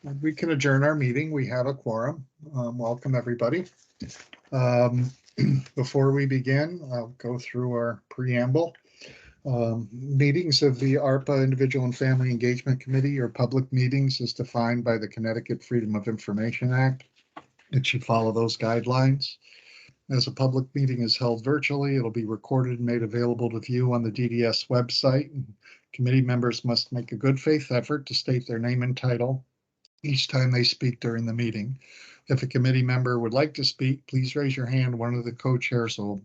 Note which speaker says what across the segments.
Speaker 1: we can adjourn our meeting. We have a quorum. Welcome, everybody. Before we begin, I'll go through our preamble. Meetings of the ARPA Individual and Family Engagement Committee are public meetings as defined by the Connecticut Freedom of Information Act. It should follow those guidelines. As a public meeting is held virtually, it'll be recorded and made available to view on the DDS website. Committee members must make a good faith effort to state their name and title each time they speak during the meeting. If a committee member would like to speak, please raise your hand. One of the co-chairs will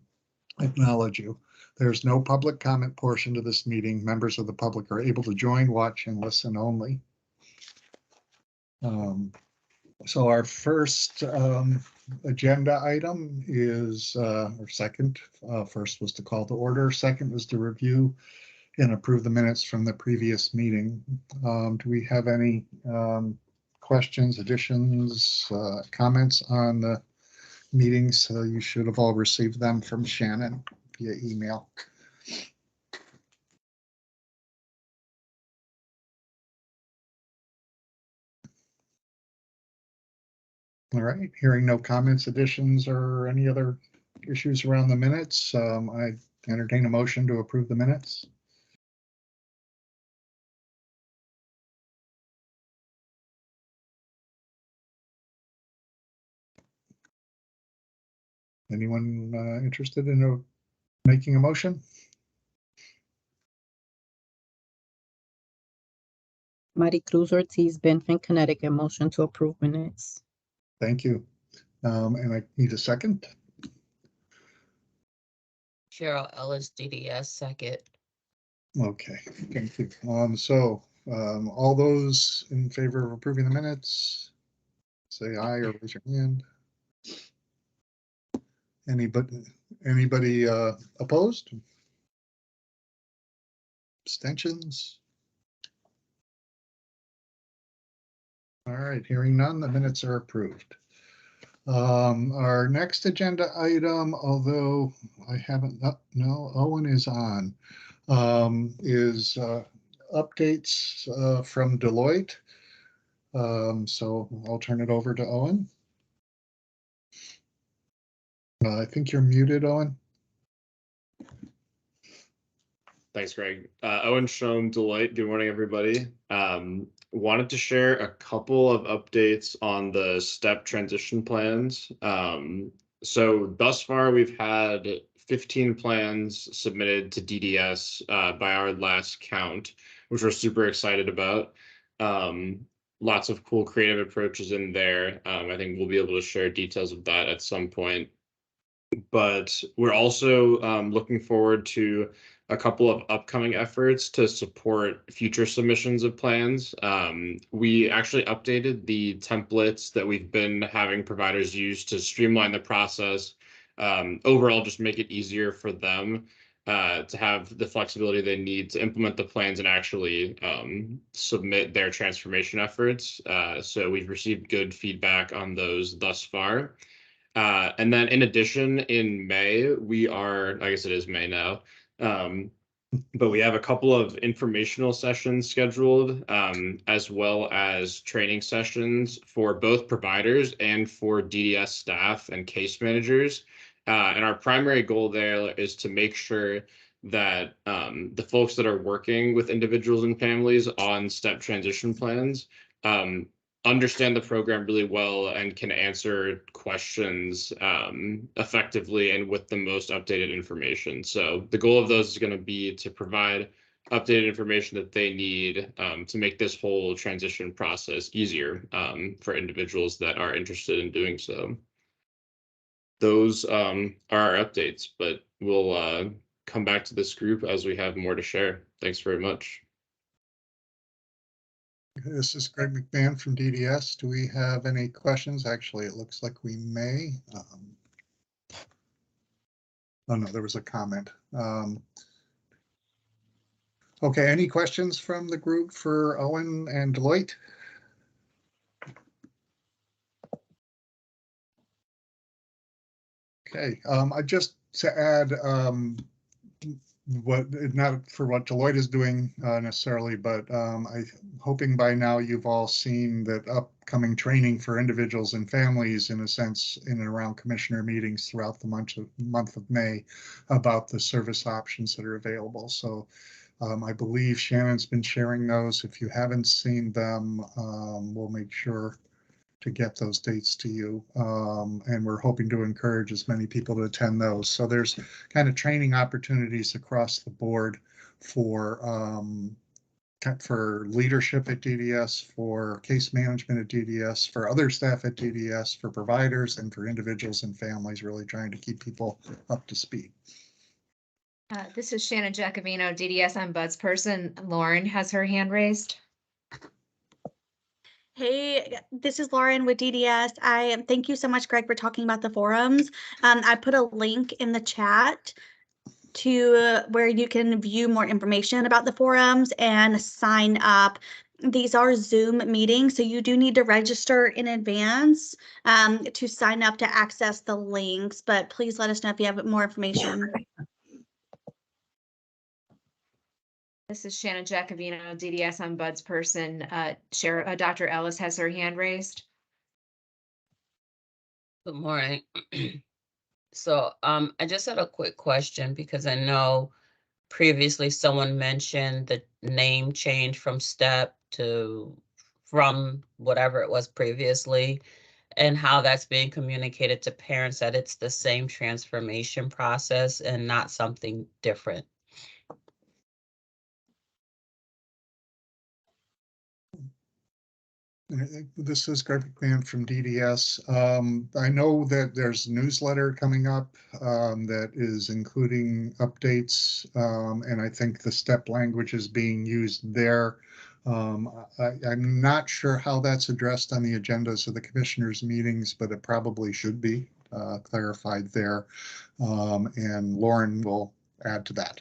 Speaker 1: acknowledge you. There's no public comment portion to this meeting. Members of the public are able to join, watch, and listen only. So our first agenda item is, or second, first was to call to order. Second was to review and approve the minutes from the previous meeting. Do we have any questions, additions, comments on the meetings? You should have all received them from Shannon via email. All right, hearing no comments, additions, or any other issues around the minutes, I entertain a motion to approve the minutes. Anyone interested in making a motion?
Speaker 2: Mari Cruz Ortiz, Benford, Connecticut, motion to approve minutes.
Speaker 1: Thank you. And I need a second.
Speaker 3: Cheryl Ellis, DDS, second.
Speaker 1: Okay, thank you. All those in favor of approving the minutes, say aye or raise your hand. Anybody opposed? Abstentions? All right, hearing none, the minutes are approved. Our next agenda item, although I haven't, no, Owen is on, is updates from Deloitte. So I'll turn it over to Owen. I think you're muted, Owen.
Speaker 4: Thanks, Greg. Owen Shom, Deloitte. Good morning, everybody. Wanted to share a couple of updates on the STEP transition plans. So thus far, we've had 15 plans submitted to DDS by our last count, which we're super excited about. Lots of cool creative approaches in there. I think we'll be able to share details of that at some point. But we're also looking forward to a couple of upcoming efforts to support future submissions of plans. We actually updated the templates that we've been having providers use to streamline the process. Overall, just make it easier for them to have the flexibility they need to implement the plans and actually submit their transformation efforts. So we've received good feedback on those thus far. And then in addition, in May, we are, I guess it is May now, but we have a couple of informational sessions scheduled, as well as training sessions for both providers and for DDS staff and case managers. And our primary goal there is to make sure that the folks that are working with individuals and families on STEP transition plans understand the program really well and can answer questions effectively and with the most updated information. So the goal of those is going to be to provide updated information that they need to make this whole transition process easier for individuals that are interested in doing so. Those are our updates, but we'll come back to this group as we have more to share. Thanks very much.
Speaker 1: This is Greg McMahon from DDS. Do we have any questions? Actually, it looks like we may. Oh no, there was a comment. Okay, any questions from the group for Owen and Deloitte? Okay, just to add, not for what Deloitte is doing necessarily, but I'm hoping by now you've all seen that upcoming training for individuals and families, in a sense, in and around commissioner meetings throughout the month of May about the service options that are available. So I believe Shannon's been sharing those. If you haven't seen them, we'll make sure to get those dates to you. And we're hoping to encourage as many people to attend those. So there's kind of training opportunities across the board for leadership at DDS, for case management at DDS, for other staff at DDS, for providers, and for individuals and families, really trying to keep people up to speed.
Speaker 5: This is Shannon Giacovino, DDS ombudsperson. Lauren has her hand raised.
Speaker 6: Hey, this is Lauren with DDS. Thank you so much, Greg, for talking about the forums. I put a link in the chat to where you can view more information about the forums and sign up. These are Zoom meetings, so you do need to register in advance to sign up to access the links, but please let us know if you have more information.
Speaker 5: This is Shannon Giacovino, DDS ombudsperson. Dr. Ellis has her hand raised.
Speaker 3: Good morning. So I just had a quick question because I know previously someone mentioned the name change from STEP from whatever it was previously, and how that's being communicated to parents that it's the same transformation process and not something different.
Speaker 1: This is Greg McMahon from DDS. I know that there's a newsletter coming up that is including updates, and I think the STEP language is being used there. I'm not sure how that's addressed on the agendas of the commissioners' meetings, but it probably should be clarified there. And Lauren will add to that.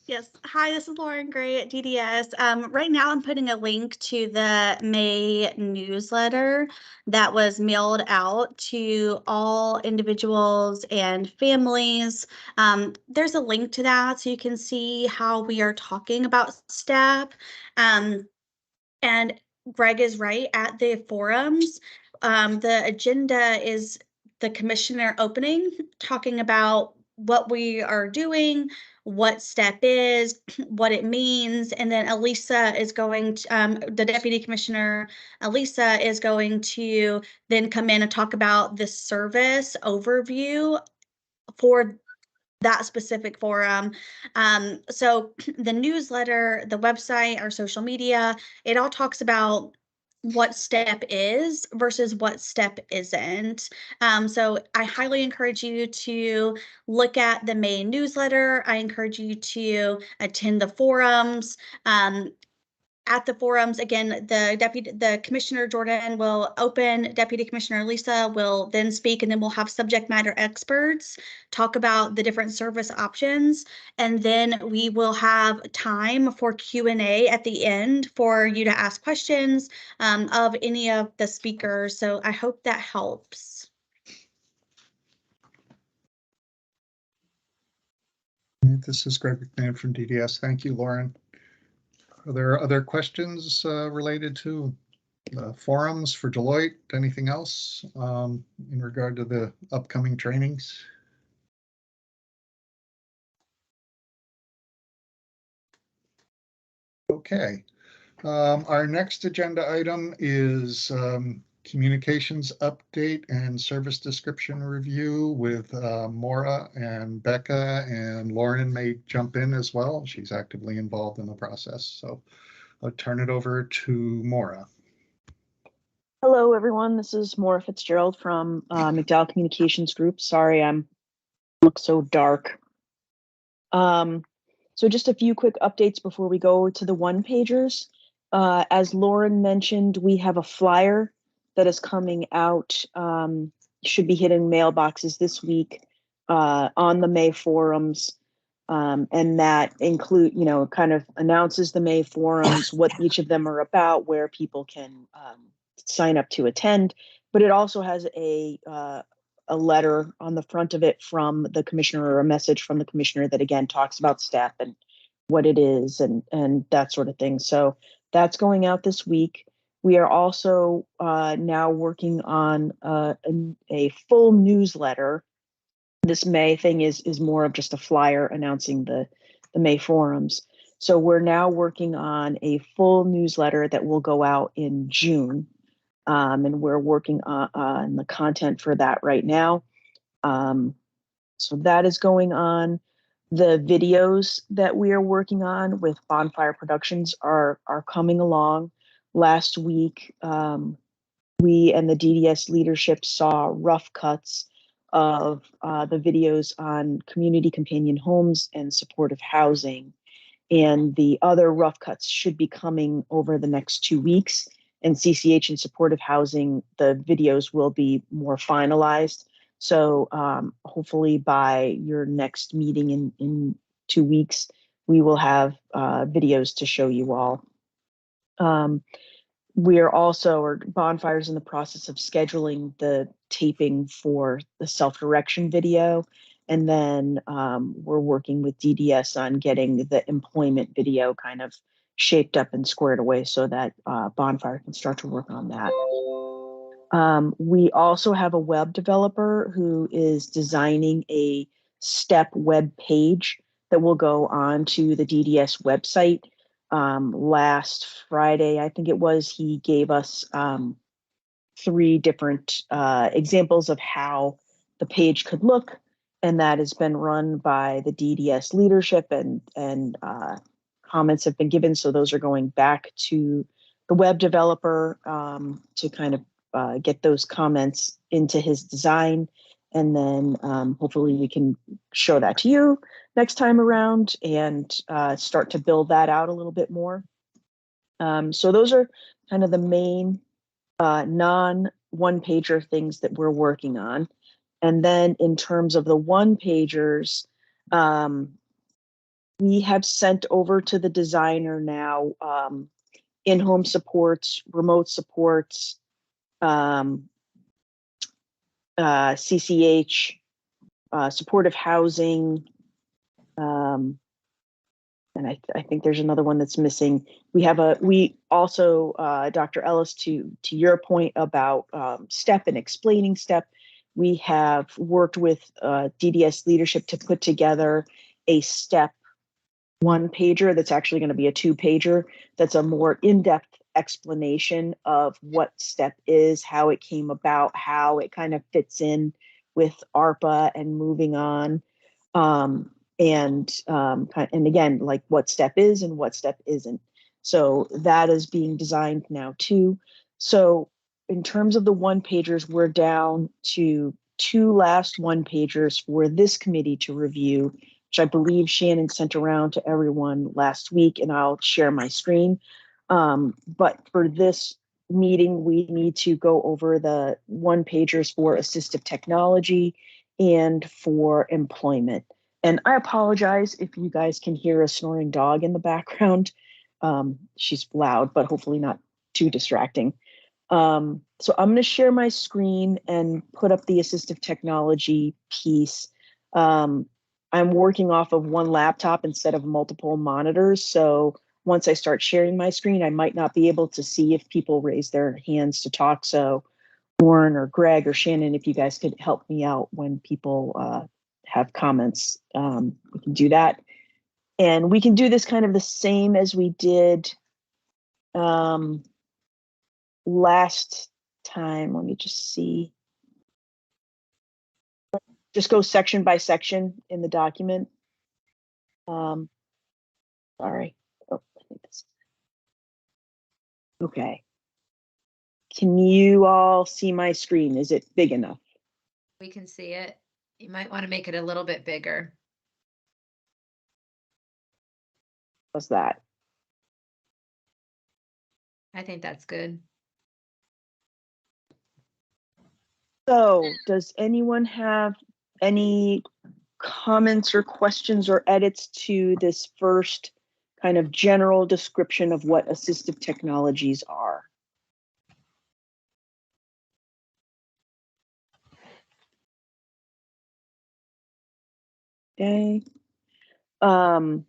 Speaker 6: Yes. Hi, this is Lauren Gray at DDS. Right now I'm putting a link to the May newsletter that was mailed out to all individuals and families. There's a link to that so you can see how we are talking about STEP. And Greg is right, at the forums. The agenda is the commissioner opening, talking about what we are doing, what STEP is, what it means, and then Elisa is going to, the Deputy Commissioner, Elisa is going to then come in and talk about the service overview for that specific forum. So the newsletter, the website, our social media, it all talks about what STEP is versus what STEP isn't. So I highly encourage you to look at the May newsletter. I encourage you to attend the forums. At the forums, again, the Commissioner Jordan will open, Deputy Commissioner Lisa will then speak, and then we'll have subject matter experts talk about the different service options. And then we will have time for Q&A at the end for you to ask questions of any of the speakers. So I hope that helps.
Speaker 1: This is Greg McMahon from DDS. Thank you, Lauren. Are there other questions related to forums for Deloitte? Anything else in regard to the upcoming trainings? Okay. Our next agenda item is communications update and service description review with Maura and Becca, and Lauren may jump in as well. She's actively involved in the process. So I'll turn it over to Maura.
Speaker 7: Hello, everyone. This is Maura Fitzgerald from McDowell Communications Group. Sorry, I'm look so dark. So just a few quick updates before we go to the one-pagers. As Lauren mentioned, we have a flyer that is coming out, should be hitting mailboxes this week on the May forums. And that include, kind of announces the May forums, what each of them are about, where people can sign up to attend. But it also has a a letter on the front of it from the commissioner, or a message from the commissioner that again talks about STEP and what it is and that sort of thing. So that's going out this week. We are also now working on a full newsletter. This May thing is more of just a flyer announcing the May forums. So we're now working on a full newsletter that will go out in June. And we're working on the content for that right now. So that is going on. The videos that we are working on with Bonfire Productions are coming along. Last week, we and the DDS leadership saw rough cuts of the videos on community companion homes and supportive housing. And the other rough cuts should be coming over the next 2 weeks. And CCH and supportive housing, the videos will be more finalized. So hopefully by your next meeting in 2 weeks, we will have videos to show you all. We are also, or Bonfire's in the process of scheduling the taping for the self-direction video. And then we're working with DDS on getting the employment video kind of shaped up and squared away so that Bonfire can start to work on that. We also have a web developer who is designing a STEP web page that will go on to the DDS website. Last Friday, I think it was, he gave us 3 different examples of how the page could look, and that has been run by the DDS leadership, and comments have been given. So those are going back to the web developer to kind of get those comments into his design, and then hopefully we can show that to you next time around and start to build that out a little bit more. So those are kind of the main non-one-pager things that we're working on. And then in terms of the one-pagers, we have sent over to the designer now in-home supports, remote supports, CCH, supportive housing, and I think there's another one that's missing. We also, Dr. Ellis, to your point about STEP and explaining STEP, we have worked with DDS leadership to put together a STEP one-pager that's actually going to be a 2-pager that's a more in-depth explanation of what STEP is, how it came about, how it kind of fits in with ARPA and moving on. And again, like what STEP is and what STEP isn't. So that is being designed now too. So in terms of the one-pagers, we're down to 2 last one-pagers for this committee to review, which I believe Shannon sent around to everyone last week, and I'll share my screen. But for this meeting, we need to go over the one-pagers for assistive technology and for employment. And I apologize if you guys can hear a snoring dog in the background. She's loud, but hopefully not too distracting. So I'm going to share my screen and put up the assistive technology piece. I'm working off of one laptop instead of multiple monitors. So once I start sharing my screen, I might not be able to see if people raise their hands to talk. So Warren or Greg or Shannon, if you guys could help me out when people have comments, we can do that. And we can do this kind of the same as we did last time. Let me just see. Just go section by section in the document. Sorry. Oh, I think this. Okay. Can you all see my screen? Is it big enough?
Speaker 5: We can see it. You might want to make it a little bit bigger.
Speaker 7: How's that?
Speaker 5: I think that's good.
Speaker 7: So does anyone have any comments or questions or edits to this first kind of general description of what assistive technologies are? Okay. The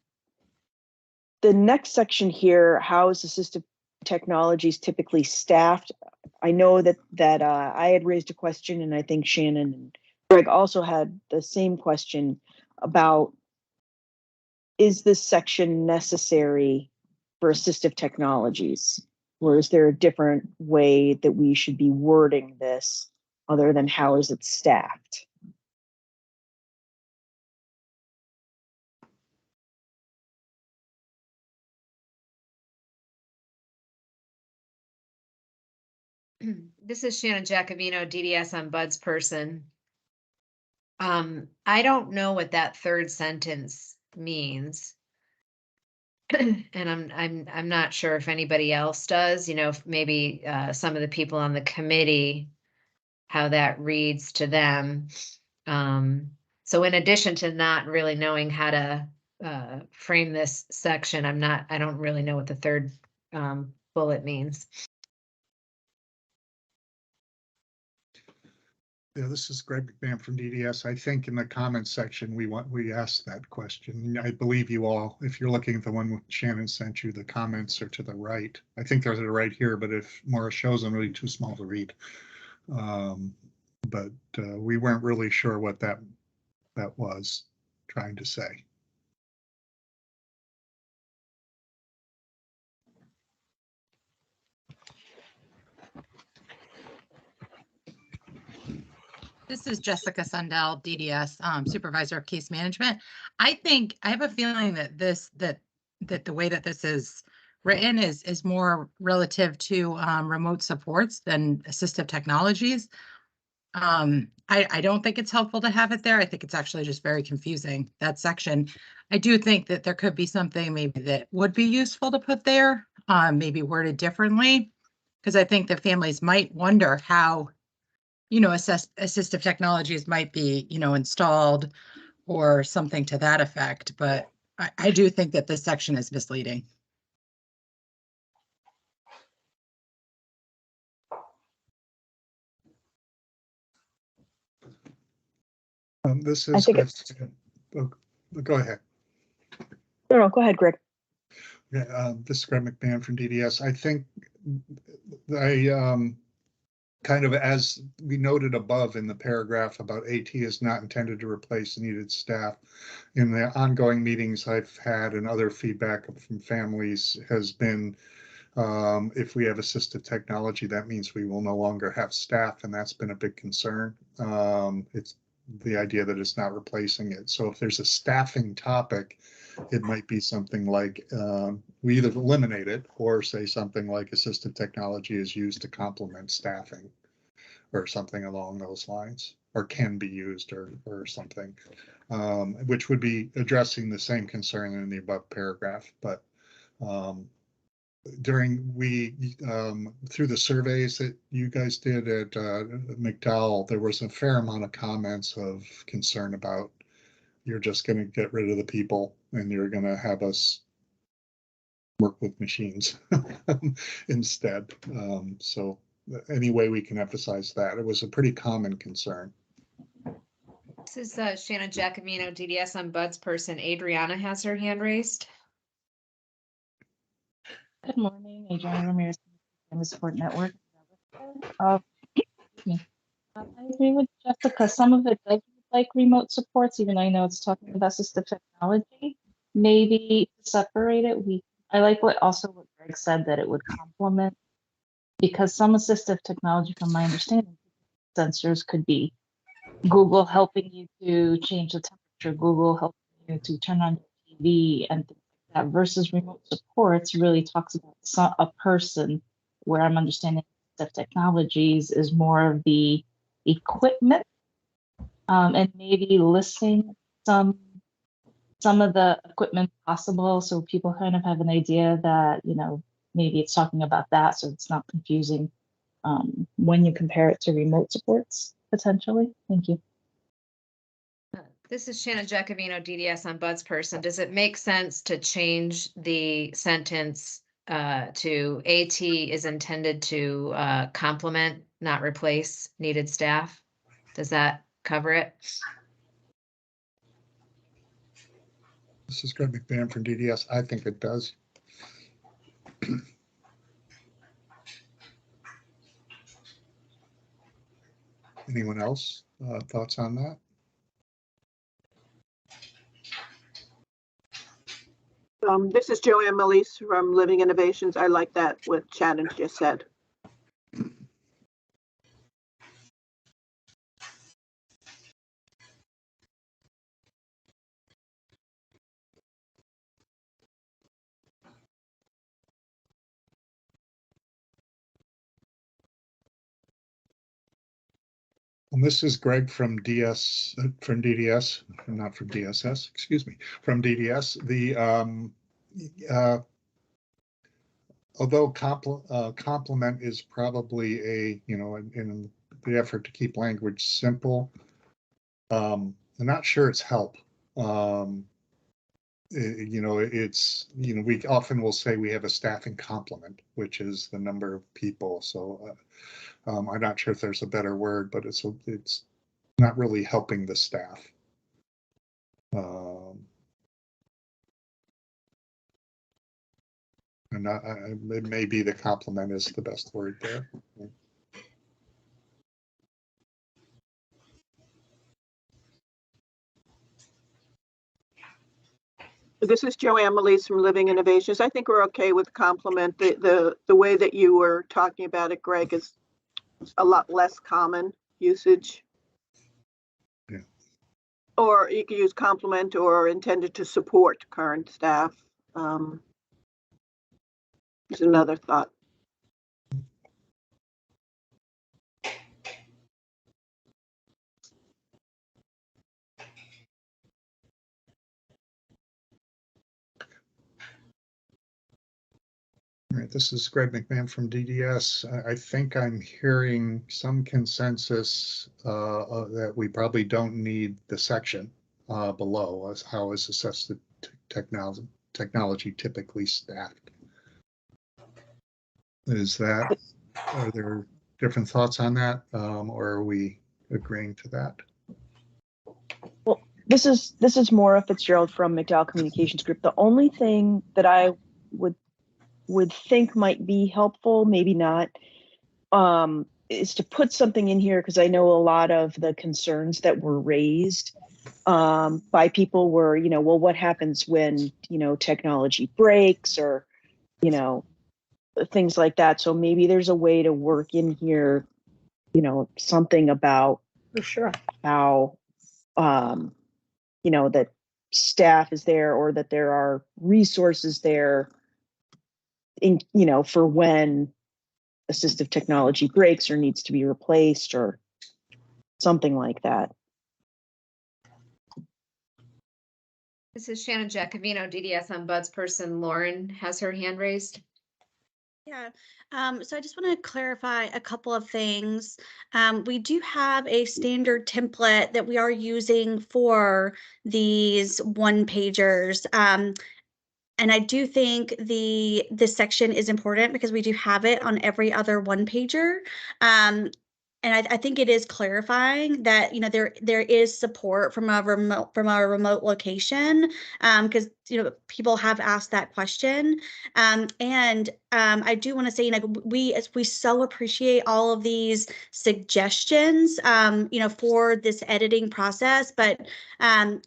Speaker 7: next section here, how is assistive technologies typically staffed? I know that I had raised a question, and I think Shannon and Greg also had the same question about, is this section necessary for assistive technologies? Or is there a different way that we should be wording this other than how is it staffed?
Speaker 5: This is Shannon Jacobino, DDS ombudsperson. I don't know what that third sentence means. And I'm not sure if anybody else does, you know, if maybe some of the people on the committee, how that reads to them. So in addition to not really knowing how to frame this section, I don't really know what the third bullet means.
Speaker 1: Yeah, this is Greg McMahon from DDS. I think in the comments section, we asked that question. I believe you all, if you're looking at the one Shannon sent you, the comments are to the right. I think they're right here, but if Maura shows them, really too small to read. But we weren't really sure what that was trying to say.
Speaker 8: This is Jessica Sundell, DDS Supervisor of Case Management. I have a feeling that that the way that this is written is more relative to remote supports than assistive technologies. I don't think it's helpful to have it there. I think it's actually just very confusing, that section. I do think that there could be something maybe that would be useful to put there, maybe worded differently, because I think that families might wonder how, you know, assistive technologies might be, you know, installed or something to that effect. But I do think that this section is misleading.
Speaker 1: This is go ahead.
Speaker 7: No, go ahead, Greg.
Speaker 1: Yeah, this is Greg McMahon from DDS. I think I kind of, as we noted above in the paragraph about AT is not intended to replace needed staff. In the ongoing meetings I've had and other feedback from families has been, if we have assistive technology, that means we will no longer have staff, and that's been a big concern. It's the idea that it's not replacing it. So if there's a staffing topic, it might be something like we either eliminate it or say something like assistive technology is used to complement staffing or something along those lines, or can be used or something, which would be addressing the same concern in the above paragraph. But through the surveys that you guys did at McDowell, there was a fair amount of comments of concern about you're just going to get rid of the people and you're going to have us work with machines instead. So any way we can emphasize that, it was a pretty common concern.
Speaker 5: This is Shannon Jacobino, DDS ombudsperson. Adriana has her hand raised.
Speaker 9: Good morning, Adriana Ramirez, Family Support Network. I agree with Jessica. Some of it does look like remote supports, even though I know it's talking about assistive technology. Maybe separate it. I like what Greg said, that it would complement, because some assistive technology, from my understanding, sensors could be Google helping you to change the temperature, Google helping you to turn on your TV, and things like that, versus remote supports really talks about a person, where I'm understanding that technologies is more of the equipment, and maybe listing some of the equipment possible, so people kind of have an idea that, you know, maybe it's talking about that, so it's not confusing when you compare it to remote supports, potentially. Thank you.
Speaker 5: This is Shannon Jacobino, DDS ombudsperson. Does it make sense to change the sentence to AT is intended to complement, not replace needed staff? Does that cover it?
Speaker 1: This is Greg McMahon from DDS. I think it does. Anyone else? Thoughts on that?
Speaker 10: This is Joanne Melise from Living Innovations. I like that what Shannon just said.
Speaker 1: And this is Greg from DDS, not from DSS, excuse me, from DDS. The although complement is probably a, in the effort to keep language simple, I'm not sure it's help. It's, we often will say we have a staffing complement, which is the number of people. So I'm not sure if there's a better word, but it's not really helping the staff. And it may be the complement is the best word there.
Speaker 10: This is Joanne Melise from Living Innovations. I think we're okay with complement. The way that you were talking about it, Greg, is a lot less common usage.
Speaker 1: Yeah.
Speaker 10: Or you could use complement or intended to support current staff. Is another thought.
Speaker 1: All right, this is Greg McMahon from DDS. I think I'm hearing some consensus that we probably don't need the section below as how is assessed technology typically staffed. Are there different thoughts on that, or are we agreeing to that?
Speaker 7: Well, this is Maura Fitzgerald from McDowell Communications Group. The only thing that I would think might be helpful, maybe not, is to put something in here, because I know a lot of the concerns that were raised by people were, well, what happens when, technology breaks or, things like that. So maybe there's a way to work in here, something about
Speaker 2: For sure.
Speaker 7: how, that staff is there or that there are resources there in, for when assistive technology breaks or needs to be replaced or something like that.
Speaker 5: This is Shannon Giacovino, DDS Ombudsperson. Lauren has her hand raised.
Speaker 6: Yeah, so I just want to clarify a couple of things. We do have a standard template that we are using for these one-pagers. And I do think this section is important because we do have it on every other one-pager. And I think it is clarifying that there is support from a remote location, because people have asked that question, and I do want to say we so appreciate all of these suggestions for this editing process, but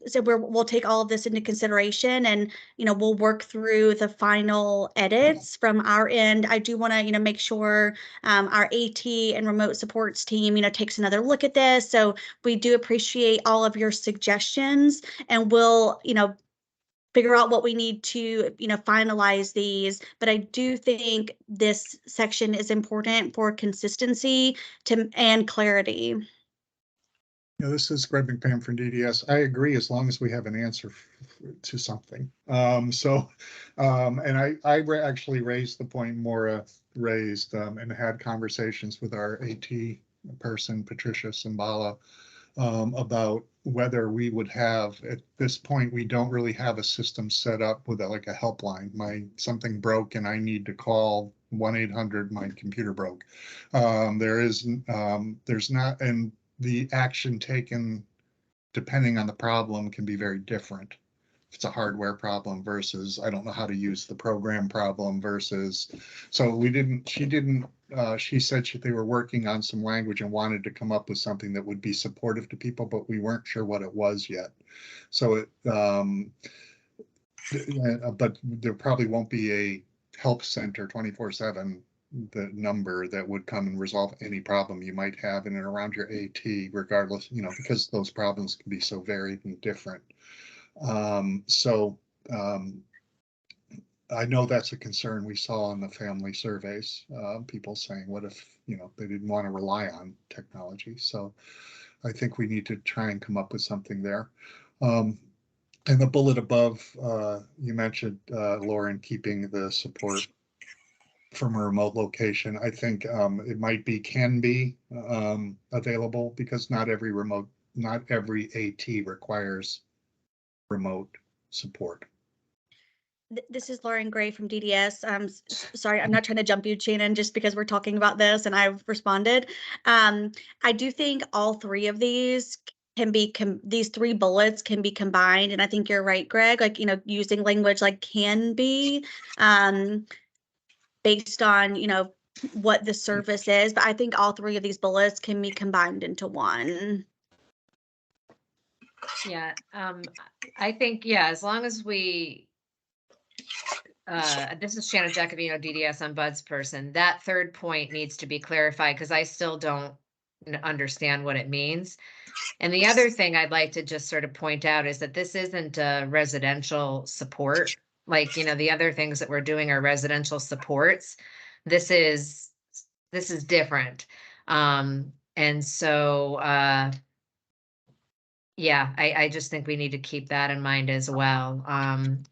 Speaker 6: so we'll take all of this into consideration, and we'll work through the final edits from our end. I do want to make sure our AT and remote supports team, takes another look at this. So we do appreciate all of your suggestions, and we'll, figure out what we need to, finalize these. But I do think this section is important for consistency and clarity.
Speaker 1: This is Greg McPam from DDS. I agree, as long as we have an answer to something. And I actually raised the point Maura raised, and had conversations with our AT person, Patricia Simbala, about whether we would have, at this point, we don't really have a system set up with like a helpline. Something broke and I need to call 1-800, my computer broke. There's not, and the action taken depending on the problem can be very different. it's a hardware problem versus I don't know how to use the program problem versus, so she said they were working on some language and wanted to come up with something that would be supportive to people, but we weren't sure what it was yet. So but there probably won't be a help center 24/7, the number that would come and resolve any problem you might have in and around your AT, regardless, because those problems can be so varied and different. I know that's a concern we saw in the family surveys, people saying, what if, they didn't want to rely on technology? So I think we need to try and come up with something there. And the bullet above, you mentioned, Lauren, keeping the support from a remote location. I think it can be available because not every AT requires remote support.
Speaker 6: This is Lauren Gray from DDS. Sorry, I'm not trying to jump you, Shannon, just because we're talking about this and I've responded. I do think all three of these these three bullets can be combined. And I think you're right, Greg, like, using language like can be based on, what the service is. But I think all three of these bullets can be combined into one.
Speaker 5: Yeah, I think, yeah, as long as we, this is Shannon Jacobino, DDS on Bud's person, that third point needs to be clarified because I still don't understand what it means. And the other thing I'd like to just sort of point out is that this isn't a residential support. Like, the other things that we're doing are residential supports. This is different. And so, yeah, I just think we need to keep that in mind as well.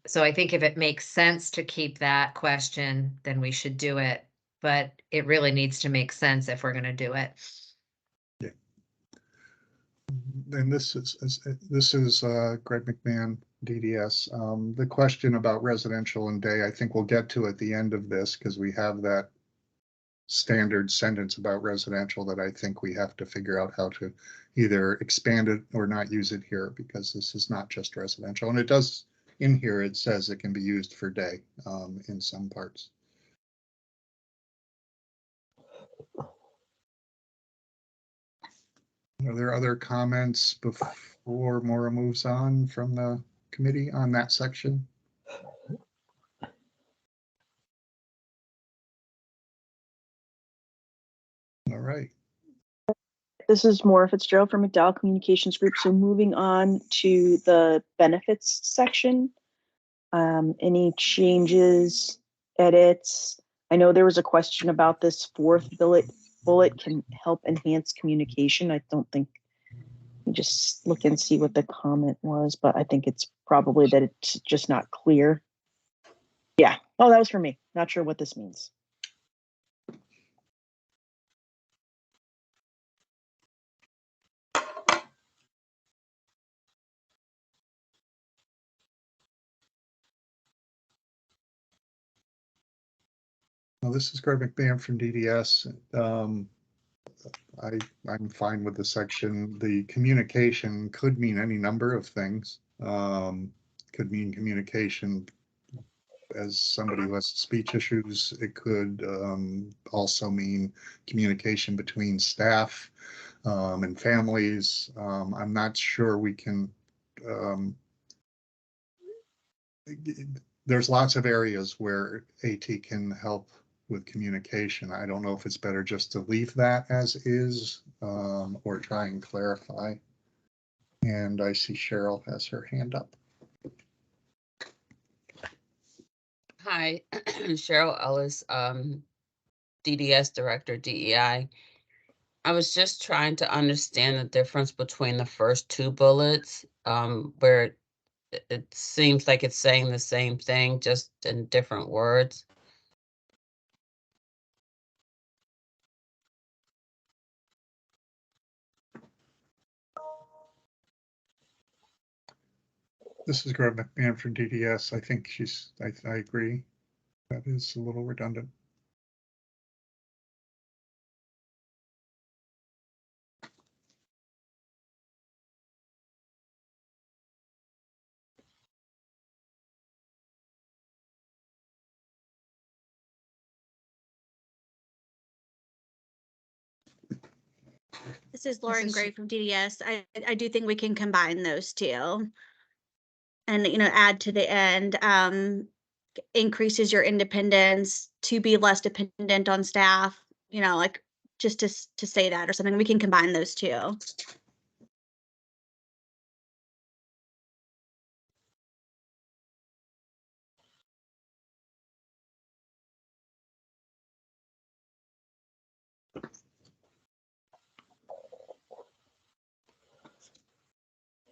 Speaker 5: So I think if it makes sense to keep that question, then we should do it. But it really needs to make sense if we're going to do it.
Speaker 1: Yeah. And this is Greg McMahon, DDS. The question about residential and day, I think we'll get to at the end of this because we have that standard sentence about residential that I think we have to figure out how to either expand it or not use it here, because this is not just residential. And it does, in here, it says it can be used for day in some parts. Are there other comments before Maura moves on from the committee on that section? All right.
Speaker 7: This is Maura Fitzgerald from McDowell Communications Group. So moving on to the benefits section. Any changes, edits? I know there was a question about this fourth bullet can help enhance communication. I don't think, just look and see what the comment was, but I think it's probably that it's just not clear. Yeah. Oh, that was for me. Not sure what this means.
Speaker 1: Well, this is Greg McMahon from DDS. I'm fine with the section. The communication could mean any number of things. Could mean communication as somebody who has speech issues. It could also mean communication between staff and families. I'm not sure we can. There's lots of areas where AT can help with communication. I don't know if it's better just to leave that as is or try and clarify. And I see Cheryl has her hand up.
Speaker 3: Hi, Cheryl Ellis, DDS Director, DEI. I was just trying to understand the difference between the first two bullets, where it seems like it's saying the same thing, just in different words.
Speaker 1: This is Greg McMahon from DDS. I think I agree. That is a little redundant.
Speaker 6: This is Lauren
Speaker 5: is
Speaker 6: Gray from DDS. I do think we can combine those two. And, add to the end, increases your independence to be less dependent on staff, like just to say that or something. We can combine those two.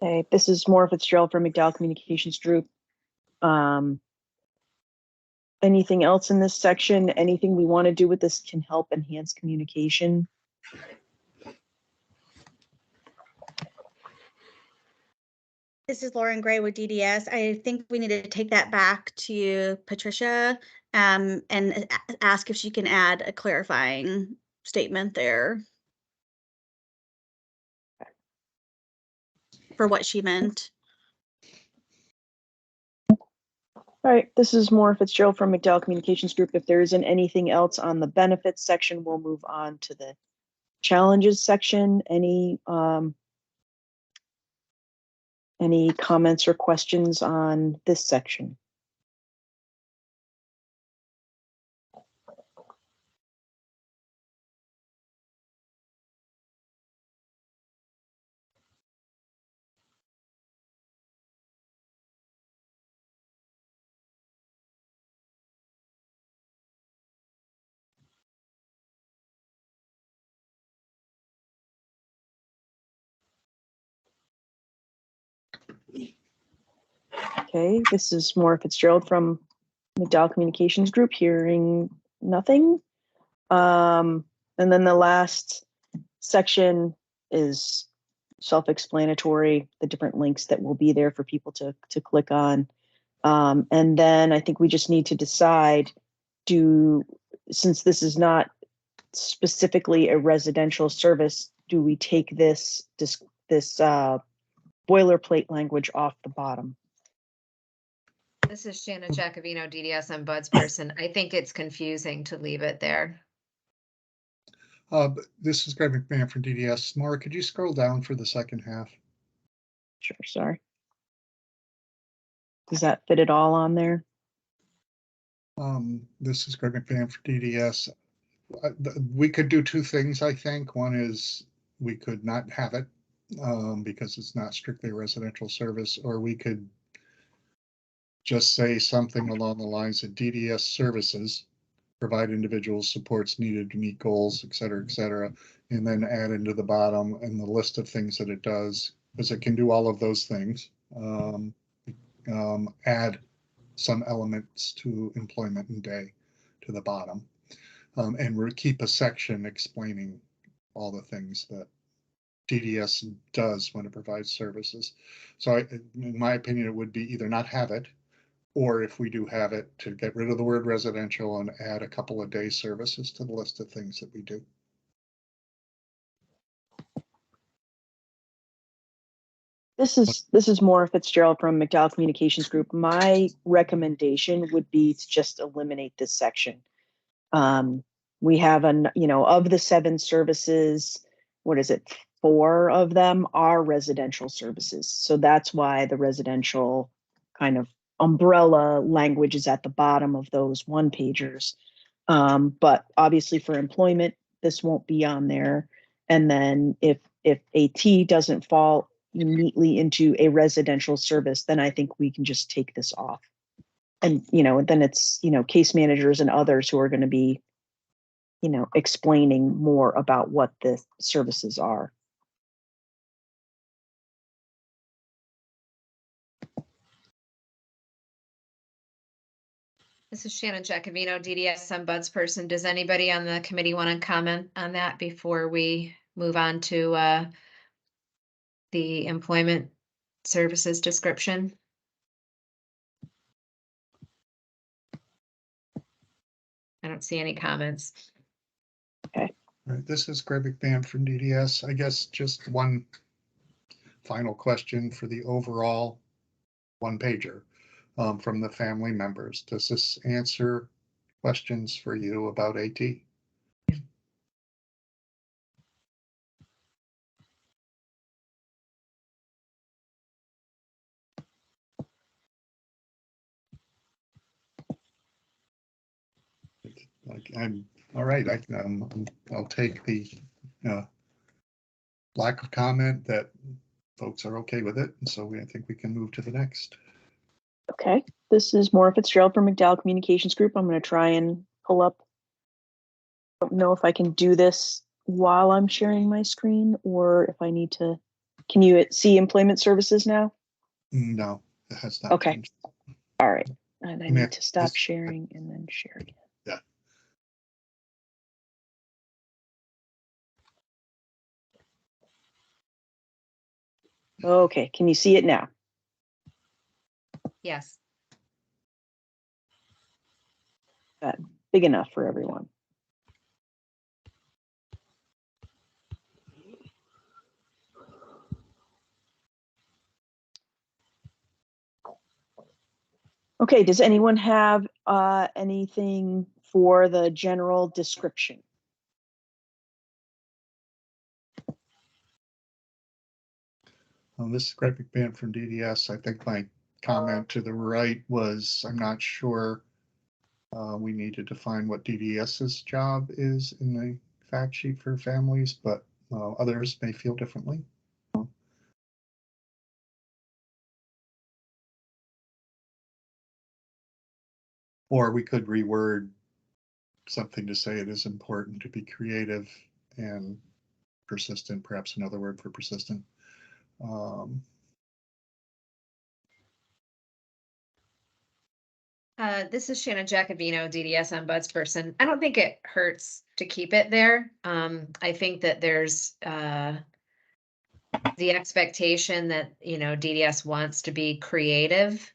Speaker 7: Okay, this is Maura Fitzgerald from McDowell Communications Group. Anything else in this section? Anything we want to do with this can help enhance communication?
Speaker 6: This is Lauren Gray with DDS. I think we need to take that back to Patricia and ask if she can add a clarifying statement there for what she meant.
Speaker 7: All right, this is Maura Fitzgerald from McDowell Communications Group. If there isn't anything else on the benefits section, we'll move on to the challenges section. Any comments or questions on this section? Okay, this is Maura Fitzgerald from McDowell Communications Group, hearing nothing. And then the last section is self-explanatory, the different links that will be there for people to click on. And then I think we just need to decide, since this is not specifically a residential service, do we take this boilerplate language off the bottom?
Speaker 5: This is Shannon Jacobino, DDS ombudsperson. I think it's confusing to leave it there.
Speaker 1: This is Greg McMahon from DDS. Maura, could you scroll down for the second half?
Speaker 7: Sure, sorry. Does that fit it all on there?
Speaker 1: This is Greg McMahon for DDS. We could do two things, I think. One is we could not have it because it's not strictly a residential service, or we could just say something along the lines of DDS services provide individual supports needed to meet goals, et cetera, and then add into the bottom and the list of things that it does, because it can do all of those things. Add some elements to employment and day to the bottom, and keep a section explaining all the things that DDS does when it provides services. So in my opinion, it would be either not have it, or if we do have it, to get rid of the word residential and add a couple of day services to the list of things that we do.
Speaker 7: This is Maura Fitzgerald from McDowell Communications Group. My recommendation would be to just eliminate this section. We have of the 7 services, what is it? 4 of them are residential services. So that's why the residential kind of umbrella language is at the bottom of those one-pagers. But obviously for employment, this won't be on there. And then if AT doesn't fall neatly into a residential service, then I think we can just take this off. And, then it's, case managers and others who are going to be, explaining more about what the services are.
Speaker 5: This is Shannon Jacobino, DDS ombudsperson. Does anybody on the committee want to comment on that before we move on to the employment services description? I don't see any comments.
Speaker 7: Okay.
Speaker 1: All right, this is Greg McMahon from DDS. I guess just one final question for the overall one-pager from the family members. Does this answer questions for you about AT? I'm all right. I'll take the lack of comment that folks are okay with it. And so I think we can move to the next.
Speaker 7: Okay, this is Maura Fitzgerald from McDowell Communications Group. I'm going to try and pull up. I don't know if I can do this while I'm sharing my screen or if I need to. Can you see employment services now?
Speaker 1: No, it has not
Speaker 7: Okay.
Speaker 1: changed.
Speaker 7: All right. And I
Speaker 1: Yeah,
Speaker 7: need to stop
Speaker 1: this-
Speaker 7: sharing and then share again.
Speaker 1: Yeah.
Speaker 7: Okay, can you see it now?
Speaker 5: Yes.
Speaker 7: Big enough for everyone. Okay, does anyone have anything for the general description?
Speaker 1: This is Greg McMahon from DDS. I think my comment to the right was, I'm not sure we need to define what DDS's job is in the fact sheet for families, but others may feel differently. Or we could reword something to say it is important to be creative and persistent, perhaps another word for persistent.
Speaker 5: This is Shannon Jacobino, DDS ombudsperson. I don't think it hurts to keep it there. I think that there's the expectation that, DDS wants to be creative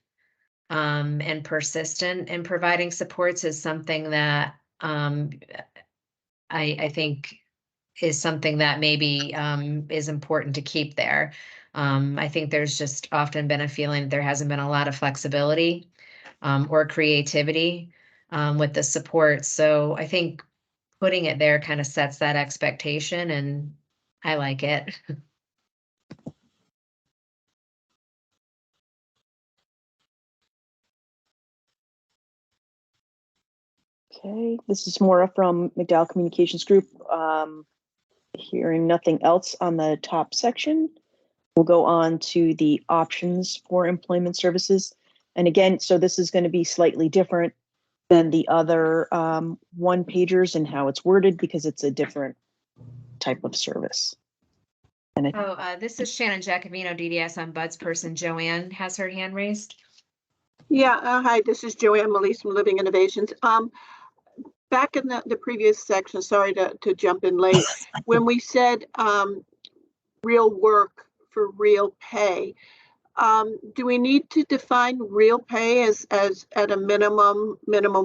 Speaker 5: and persistent in providing supports is something that I think is something that maybe is important to keep there. I think there's just often been a feeling that there hasn't been a lot of flexibility or creativity with the support. So I think putting it there kind of sets that expectation, and I like it.
Speaker 7: Okay, this is Maura from McDowell Communications Group. Hearing nothing else on the top section, we'll go on to the options for employment services. And again, so this is going to be slightly different than the other one pagers and how it's worded because it's a different type of service. And
Speaker 5: This is Shannon Jacobino, DDS ombudsperson. Joanne has her hand raised.
Speaker 10: Yeah, hi, this is Joanne Melise from Living Innovations. Back in the previous section, sorry to jump in late, when we said real work for real pay, do we need to define real pay as at a minimum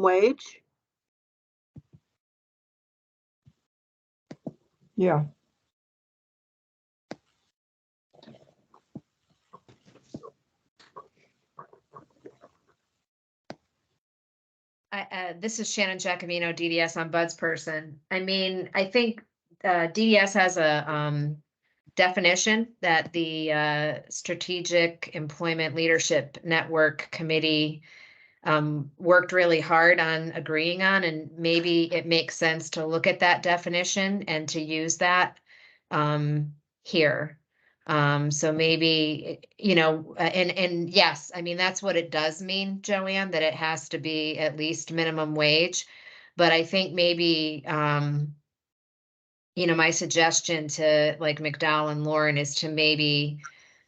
Speaker 10: wage?
Speaker 11: Yeah.
Speaker 5: This is Shannon Jacobino, DDS ombudsperson. I mean, I think DDS has a definition that the Strategic Employment Leadership Network Committee worked really hard on agreeing on, and maybe it makes sense to look at that definition and to use that here. So maybe, and yes, I mean, that's what it does mean, Joanne, that it has to be at least minimum wage. But I think maybe, my suggestion to like McDowell and Lauren is to maybe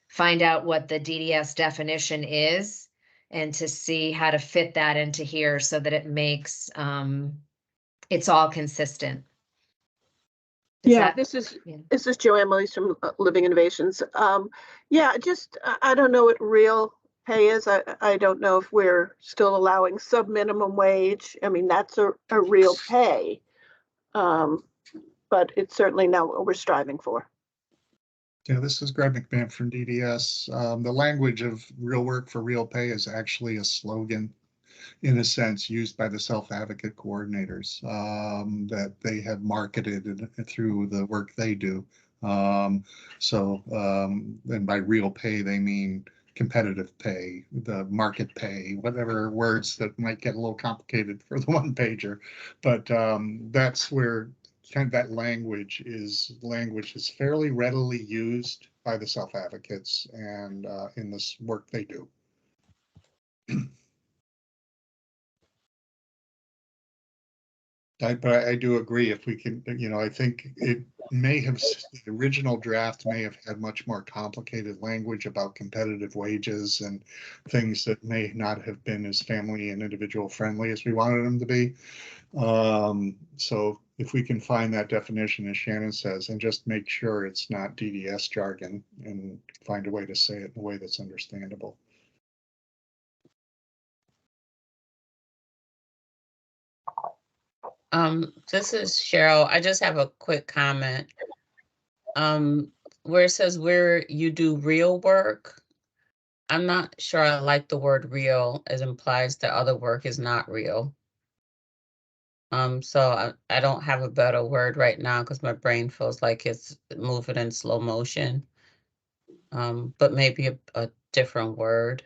Speaker 5: find out what the DDS definition is and to see how to fit that into here so that it makes, it's all consistent.
Speaker 10: This is Joanne Melise from Living Innovations. Just I don't know what real pay is. I don't know if we're still allowing sub minimum wage. I mean, that's a real pay, but it's certainly not what we're striving for.
Speaker 1: Yeah, this is Greg McMahon from DDS. The language of real work for real pay is actually a slogan, in a sense, used by the self-advocate coordinators that they have marketed through the work they do. And by real pay, they mean competitive pay, the market pay, whatever words that might get a little complicated for the one pager. But that's where kind of that language is fairly readily used by the self-advocates and in this work they do. But I do agree, if we can, I think it may have, the original draft may have had much more complicated language about competitive wages and things that may not have been as family and individual friendly as we wanted them to be. So if we can find that definition, as Shannon says, and just make sure it's not DDS jargon and find a way to say it in a way that's understandable.
Speaker 3: This is Cheryl. I just have a quick comment. Where it says where you do real work, I'm not sure I like the word real, as implies that other work is not real. So I don't have a better word right now because my brain feels like it's moving in slow motion. But maybe a different word.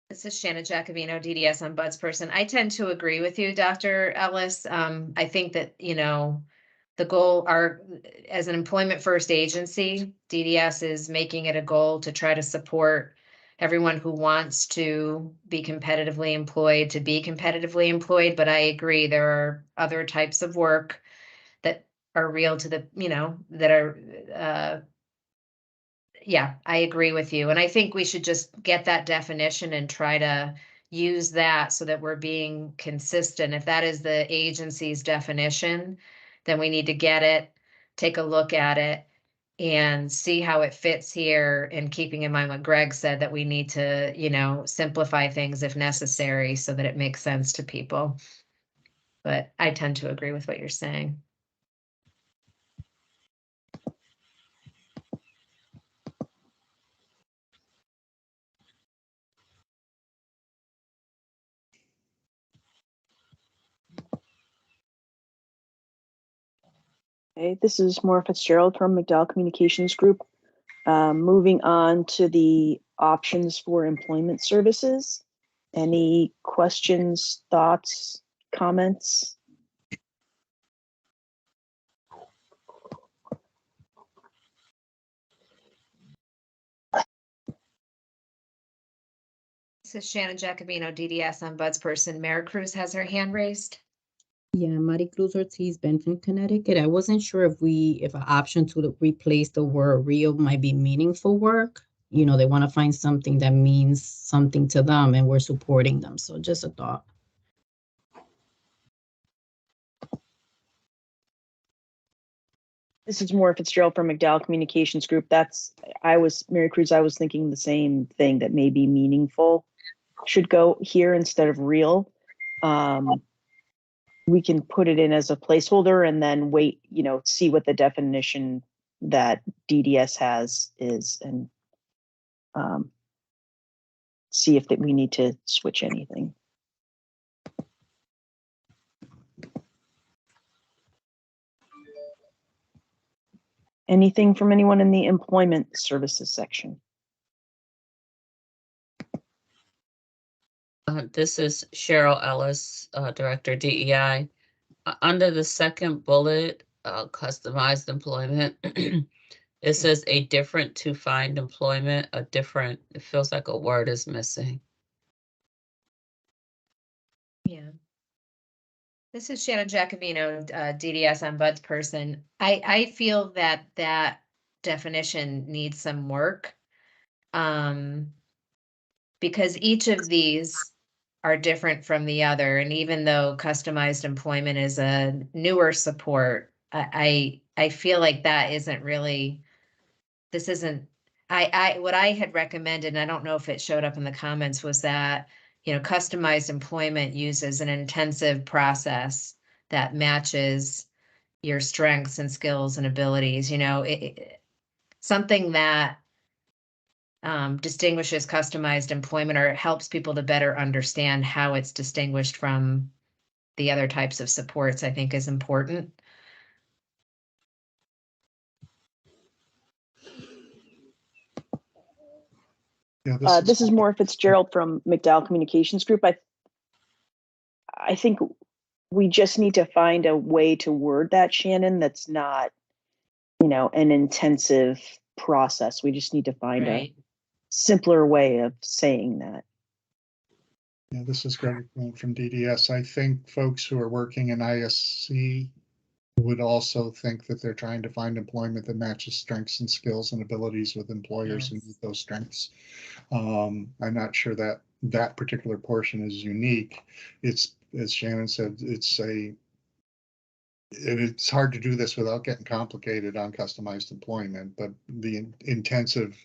Speaker 5: This is Shannon Jacobino, DDS ombudsperson. I tend to agree with you, Dr. Ellis. I think that, the goal as an employment first agency, DDS is making it a goal to try to support everyone who wants to be competitively employed to be competitively employed. But I agree, there are other types of work that are real to the, that are, yeah, I agree with you. And I think we should just get that definition and try to use that so that we're being consistent. If that is the agency's definition, then we need to get it, take a look at it, and see how it fits here, and keeping in mind what Greg said, that we need to, simplify things if necessary so that it makes sense to people. But I tend to agree with what you're saying.
Speaker 7: Okay, this is Maura Fitzgerald from McDowell Communications Group. Moving on to the options for employment services. Any questions, thoughts, comments?
Speaker 5: This is Shannon Jacobino, DDS ombudsperson. Mara Cruz has her hand raised.
Speaker 2: Yeah, Mari Cruz Ortiz, Benton, Connecticut. I wasn't sure if an option to replace the word real might be meaningful work. They want to find something that means something to them and we're supporting them. So just a thought.
Speaker 7: This is Maura Fitzgerald from McDowell Communications Group. Mary Cruz, I was thinking the same thing, that maybe meaningful should go here instead of real. We can put it in as a placeholder and then wait, see what the definition that DDS has is, and see if we need to switch anything. Anything from anyone in the employment services section?
Speaker 3: This is Cheryl Ellis, Director DEI. Under the second bullet, customized employment, it says a different to find employment, it feels like a word is missing.
Speaker 5: Yeah. This is Shannon Jacobino, DDS ombudsperson. I feel that definition needs some work. Because each of these are different from the other. And even though customized employment is a newer support, I feel like that isn't really, this isn't, what I had recommended, and I don't know if it showed up in the comments, was that, customized employment uses an intensive process that matches your strengths and skills and abilities, something that distinguishes customized employment, or helps people to better understand how it's distinguished from the other types of supports, I think is important.
Speaker 1: Yeah,
Speaker 7: This is Maura Fitzgerald from McDowell Communications Group. I think we just need to find a way to word that, Shannon, that's not, an intensive process. We just need to find a
Speaker 5: Right.
Speaker 7: simpler way of saying that.
Speaker 1: Yeah, this is Greg from DDS. I think folks who are working in ISC would also think that they're trying to find employment that matches strengths and skills and abilities with employers who
Speaker 5: Yes.
Speaker 1: need those strengths. I'm not sure that that particular portion is unique. It's, as Shannon said, it's hard to do this without getting complicated on customized employment, but the intensive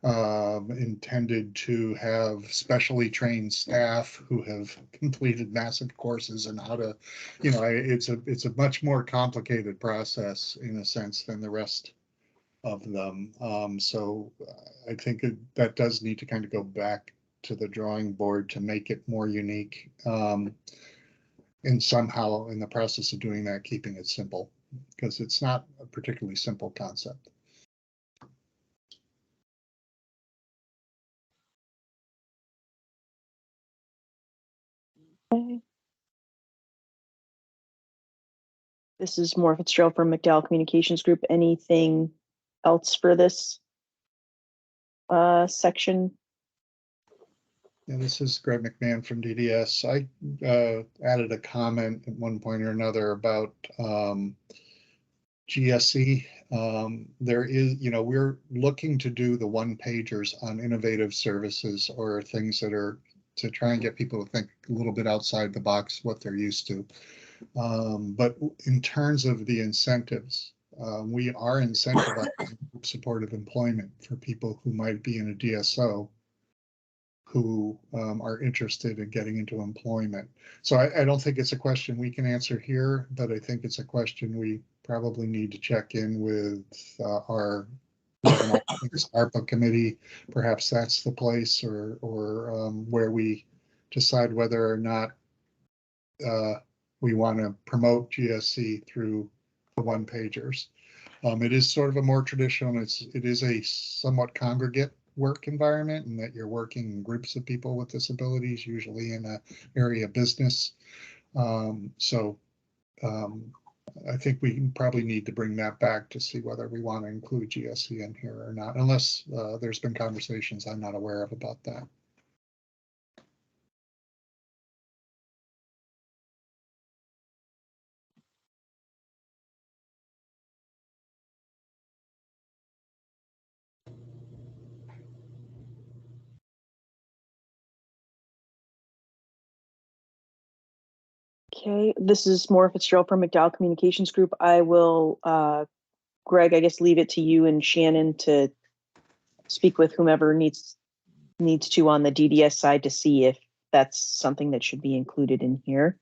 Speaker 1: intended to have specially trained staff who have completed massive courses and how to, it's a much more complicated process in a sense than the rest of them. So I think that does need to kind of go back to the drawing board to make it more unique. And somehow in the process of doing that, keeping it simple, because it's not a particularly simple concept.
Speaker 7: This is Maura Fitzgerald from McDowell Communications Group. Anything else for this section?
Speaker 1: Yeah, this is Greg McMahon from DDS. I added a comment at one point or another about GSE. There is, we're looking to do the one pagers on innovative services or things that are to try and get people to think a little bit outside the box, what they're used to. But in terms of the incentives, we are incentivizing supportive employment for people who might be in a DSO who are interested in getting into employment. So I don't think it's a question we can answer here, but I think it's a question we probably need to check in with our ARPA committee. Perhaps that's the place or where we decide whether or not we want to promote GSC through the one pagers. It is sort of a more traditional, it is a somewhat congregate work environment in that you're working in groups of people with disabilities, usually in an area of business. I think we probably need to bring that back to see whether we want to include GSC in here or not, unless there's been conversations I'm not aware of about that.
Speaker 7: Okay, this is Maura Fitzgerald from McDowell Communications Group. I will, Greg, I guess leave it to you and Shannon to speak with whomever needs to on the DDS side to see if that's something that should be included in here.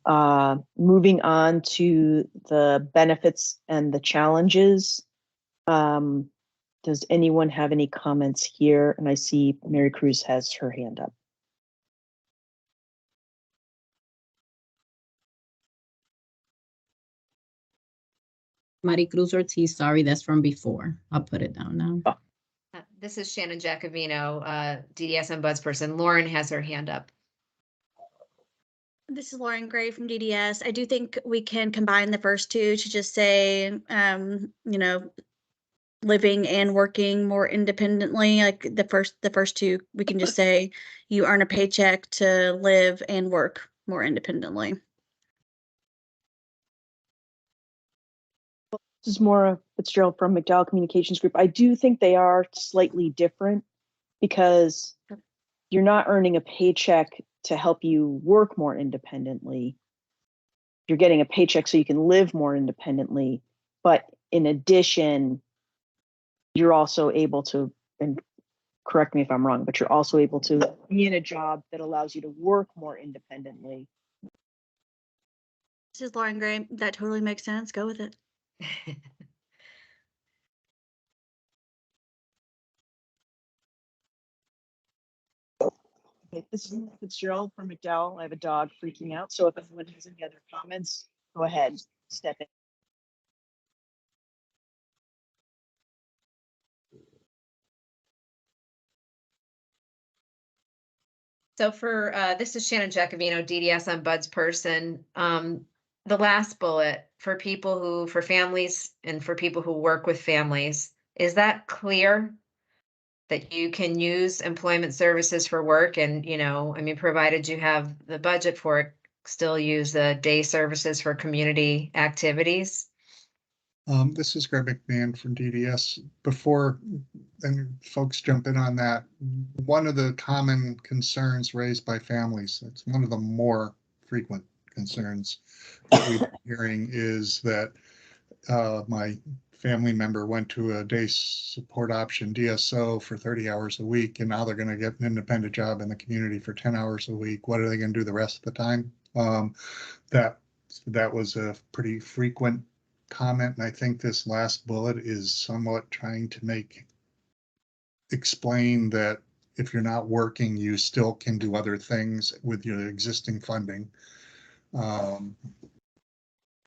Speaker 7: Moving on to the benefits and the challenges. Does anyone have any comments here? And I see Mary Cruz has her hand up.
Speaker 2: Maricruz Ortiz, sorry, that's from before. I'll put it down now.
Speaker 5: This is Shannon Giacovino, DDS ombudsperson. Lauren has her hand up.
Speaker 6: This is Lauren Gray from DDS. I do think we can combine the first two to just say, living and working more independently. Like the first two, we can just say you earn a paycheck to live and work more independently.
Speaker 7: This is Maura Fitzgerald from McDowell Communications Group. I do think they are slightly different because you're not earning a paycheck to help you work more independently. You're getting a paycheck so you can live more independently. But in addition, you're also able to, and correct me if I'm wrong, but you're also able to be in a job that allows you to work more independently.
Speaker 6: This is Lauren Gray. That totally makes sense. Go with it.
Speaker 7: Okay, this is Fitzgerald from McDowell. I have a dog freaking out. So if anyone has any other comments, go ahead, step in.
Speaker 5: So for, this is Shannon Giacovino, DDS on Bud's person. The last bullet for people who, for families and for people who work with families, is that clear? That you can use employment services for work and, I mean, provided you have the budget for it, still use the day services for community activities?
Speaker 1: This is Greg McMahon from DDS. Before and folks jump in on that, one of the common concerns raised by families, it's one of the more frequent concerns that we're hearing, is that my family member went to a day support option DSO for 30 hours a week, and now they're going to get an independent job in the community for 10 hours a week. What are they going to do the rest of the time? That was a pretty frequent comment, and I think this last bullet is somewhat trying to explain that if you're not working, you still can do other things with your existing funding.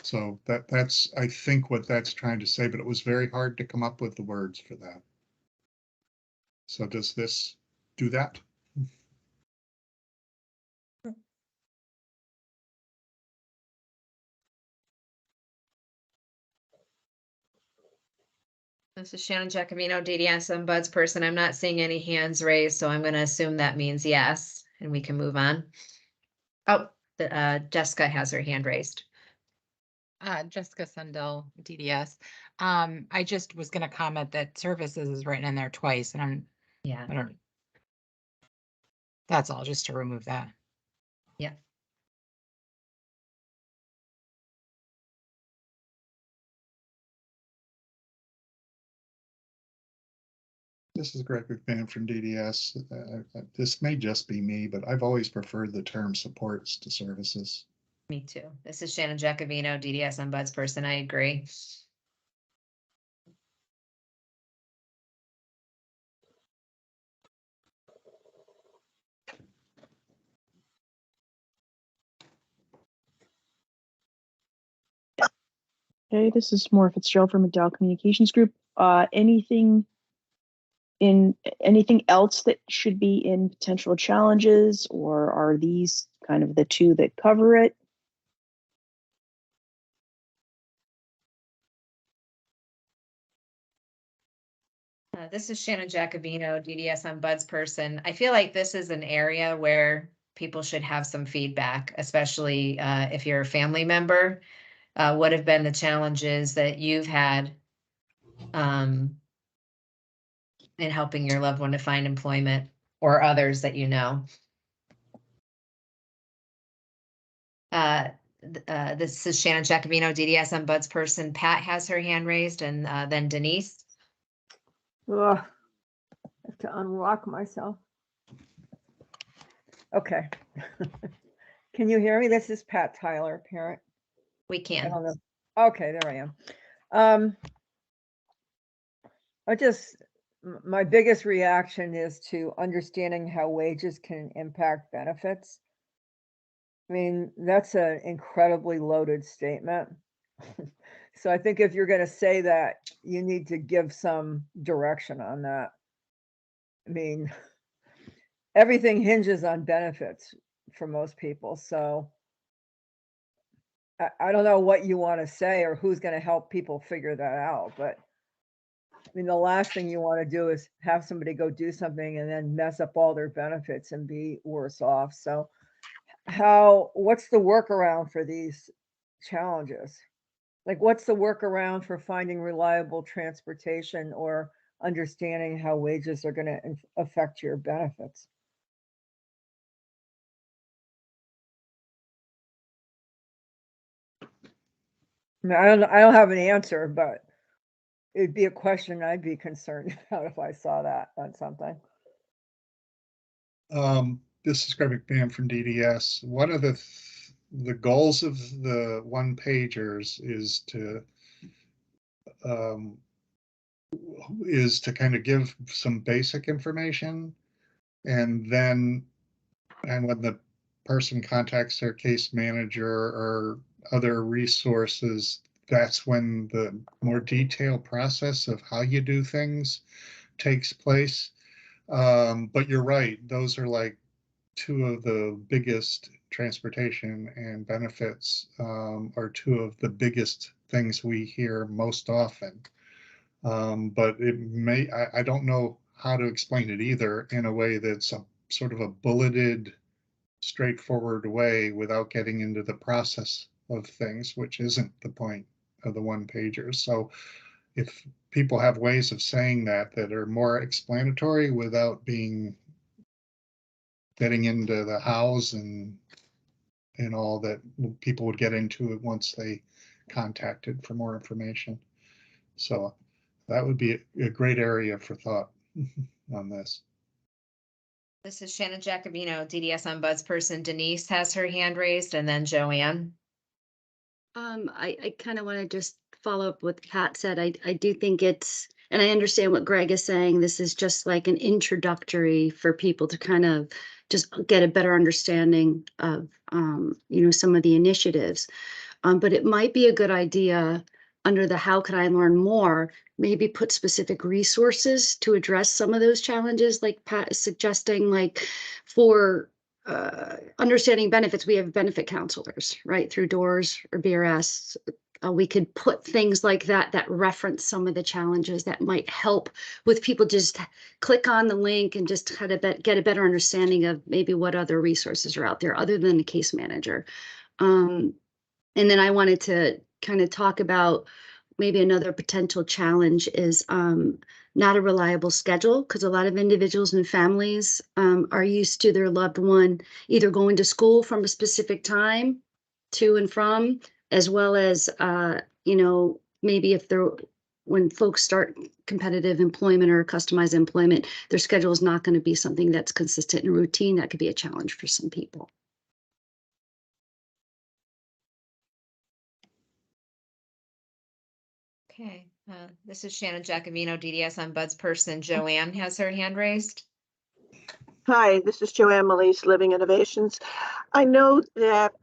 Speaker 1: So that's, I think, what that's trying to say, but it was very hard to come up with the words for that. So does this do that?
Speaker 5: This is Shannon Giacomino, DDS. I'm Bud's person. I'm not seeing any hands raised, so I'm going to assume that means yes, and we can move on. Oh, Jessica has her hand raised.
Speaker 8: Jessica Sundell, DDS. I just was going to comment that services is written in there twice, and
Speaker 5: Yeah.
Speaker 8: That's all, just to remove that.
Speaker 5: Yeah.
Speaker 1: This is Greg McMahon from DDS. This may just be me, but I've always preferred the term supports to services.
Speaker 5: Me too. This is Shannon Giacovino, DDS. I'm Bud's person. I agree.
Speaker 7: Okay, this is Maura Fitzgerald from McDowell Communications Group. Anything else that should be in potential challenges, or are these kind of the two that cover it?
Speaker 5: This is Shannon Giacovino, DDS. I'm Bud's person. I feel like this is an area where people should have some feedback, especially if you're a family member. What have been the challenges that you've had in helping your loved one to find employment, or others that you know? This is Shannon Giacovino, DDS. I'm Bud's person. Pat has her hand raised, and then Denise.
Speaker 11: Ugh, I have to unlock myself. Okay. Can you hear me? This is Pat Tyler, parent.
Speaker 5: We
Speaker 11: I
Speaker 5: can.
Speaker 11: don't know. Okay, there I am. My biggest reaction is to understanding how wages can impact benefits. I mean, that's an incredibly loaded statement. So I think if you're going to say that, you need to give some direction on that. I mean, everything hinges on benefits for most people. So I don't know what you want to say or who's going to help people figure that out. But I mean, the last thing you want to do is have somebody go do something and then mess up all their benefits and be worse off. So what's the workaround for these challenges? Like, what's the workaround for finding reliable transportation or understanding how wages are going to affect your benefits? I mean, I don't have an answer, but it'd be a question I'd be concerned about if I saw that on something.
Speaker 1: This is Greg McMahon from DDS. One of the goals of the one pagers is to kind of give some basic information, and when the person contacts their case manager or other resources, that's when the more detailed process of how you do things takes place. But you're right, those are like two of the biggest transportation and benefits are two of the biggest things we hear most often. But it may, I don't know how to explain it either in a way that's a sort of a bulleted, straightforward way without getting into the process of things, which isn't the point of the one pagers. So if people have ways of saying that are more explanatory without getting into the hows and all that people would get into it once they contacted for more information. So that would be a great area for thought on this.
Speaker 5: This is Shannon Jacobino, DDS Ombudsperson. Denise has her hand raised, and then Joanne.
Speaker 12: I kind of want to just follow up what Pat said. I do think it's, and I understand what Greg is saying. This is just like an introductory for people to kind of just get a better understanding of, some of the initiatives. But it might be a good idea under the how can I learn more, maybe put specific resources to address some of those challenges, like Pat is suggesting, like for understanding benefits, we have benefit counselors, right, through DOORS or BRS. We could put things like that reference some of the challenges that might help with people just click on the link and just kind of get a better understanding of maybe what other resources are out there other than the case manager. And then I wanted to kind of talk about maybe another potential challenge is not a reliable schedule, because a lot of individuals and families are used to their loved one either going to school from a specific time to and from, as well as, maybe if they're, when folks start competitive employment or customized employment, their schedule is not going to be something that's consistent and routine. That could be a challenge for some people.
Speaker 5: Okay, this is Shannon Jacobino, DDS Ombudsperson. Joanne has her hand raised.
Speaker 10: Hi, this is Joanne Melise, Living Innovations. I know that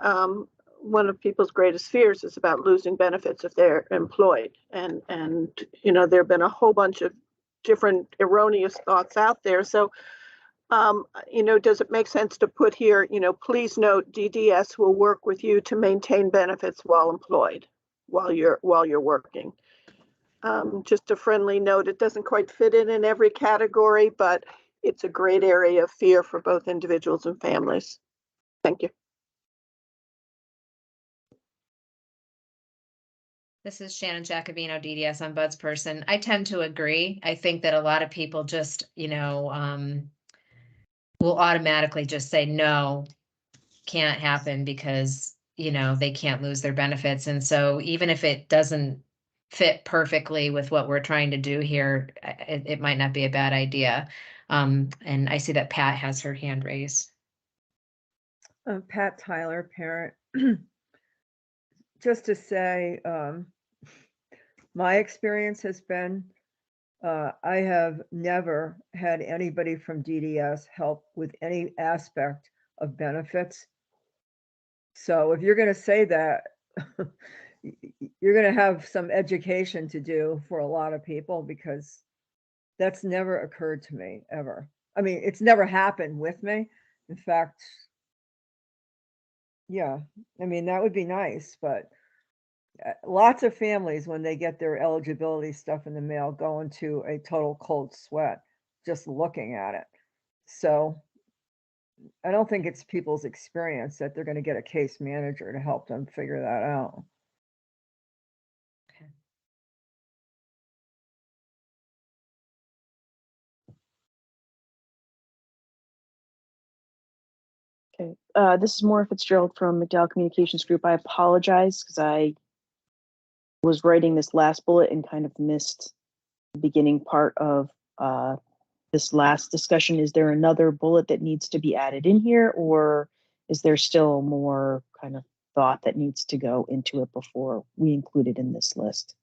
Speaker 10: one of people's greatest fears is about losing benefits if they're employed. And there have been a whole bunch of different erroneous thoughts out there. So, does it make sense to put here, please note DDS will work with you to maintain benefits while employed, while you're working. Just a friendly note, it doesn't quite fit in every category, but it's a great area of fear for both individuals and families. Thank you.
Speaker 5: This is Shannon Jacobino, DDS Ombudsperson. I tend to agree. I think that a lot of people just, will automatically just say, no, can't happen because, they can't lose their benefits. And so even if it doesn't fit perfectly with what we're trying to do here, it might not be a bad idea. And I see that Pat has her hand raised.
Speaker 11: Pat Tyler, parent. Just to say, my experience has been, I have never had anybody from DDS help with any aspect of benefits. So if you're going to say that, you're going to have some education to do for a lot of people, because that's never occurred to me ever. I mean, it's never happened with me. In fact, yeah, I mean, that would be nice, but lots of families, when they get their eligibility stuff in the mail, go into a total cold sweat just looking at it. So I don't think it's people's experience that they're going to get a case manager to help them figure that out.
Speaker 7: Okay, this is Maura Fitzgerald from McDowell Communications Group. I apologize because I was writing this last bullet and kind of missed the beginning part of this last discussion. Is there another bullet that needs to be added in here, or is there still more kind of thought that needs to go into it before we include it in this list?